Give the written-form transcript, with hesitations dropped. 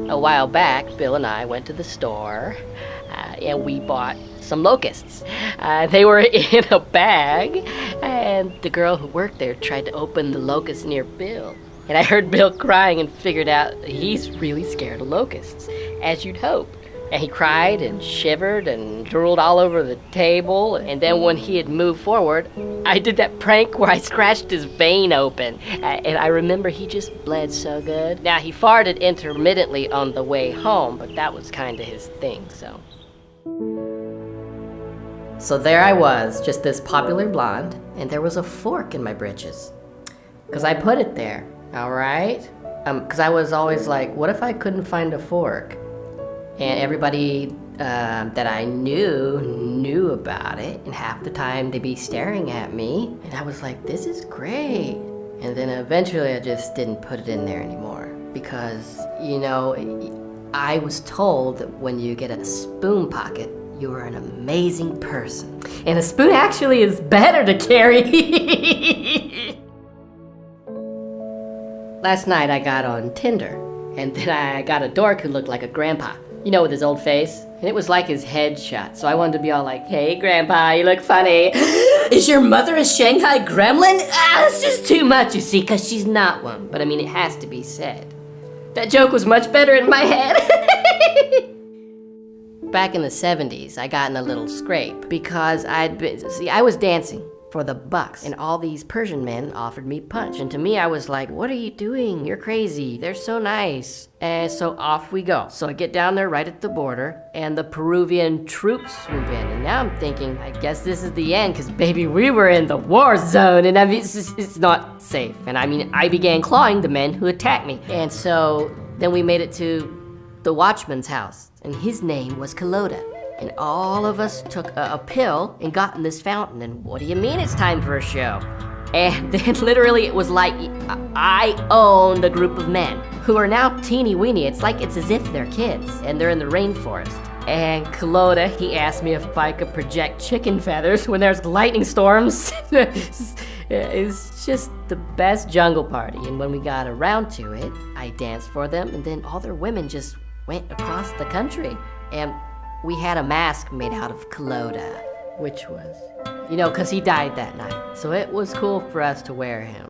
A while back, Bill and I went to the store and we bought some locusts. They were in a bag, and the girl who worked there tried to open the locust near Bill. And I heard Bill crying and figured out he's really scared of locusts, as you'd hope. And he cried and shivered and drooled all over the table. And then when he had moved forward, I did that prank where I scratched his vein open. And I remember he just bled so good. Now, he farted intermittently on the way home, but that was kind of his thing, so. So there I was, just this popular blonde, and there was a fork in my britches. Because I put it there, all right? Because I was always like, what if I couldn't find a fork? And everybody that I knew about it, and half the time they'd be staring at me, and I was like, this is great. And then eventually I just didn't put it in there anymore, because, you know, I was told that when you get a spoon pocket, you are an amazing person. And a spoon actually is better to carry. Last night I got on Tinder, and then I got a dork who looked like a grandpa. You know, with his old face. And it was like his headshot. So I wanted to be all like, hey, Grandpa, you look funny. Is your mother a Shanghai gremlin? This is too much, you see, because she's not one. But I mean, it has to be said. That joke was much better in my head. Back in the 70s, I got in a little scrape because I was dancing for the bucks, and all these Persian men offered me punch. And to me, I was like, what are you doing? You're crazy. They're so nice. And so off we go. So I get down there right at the border, and the Peruvian troops swoop in. And now I'm thinking, I guess this is the end, because baby, we were in the war zone, and I mean, it's not safe. And I mean, I began clawing the men who attacked me. And so then we made it to the watchman's house, and his name was Kalota. And all of us took a pill and got in this fountain. And what do you mean it's time for a show? And then literally it was like I owned a group of men who are now teeny weeny. It's as if they're kids and they're in the rainforest. And Kalota, he asked me if I could project chicken feathers when there's lightning storms. It's just the best jungle party. And when we got around to it, I danced for them, and then all their women just went across the country. And we had a mask made out of Kalota, which was, you know, because he died that night. So it was cool for us to wear him.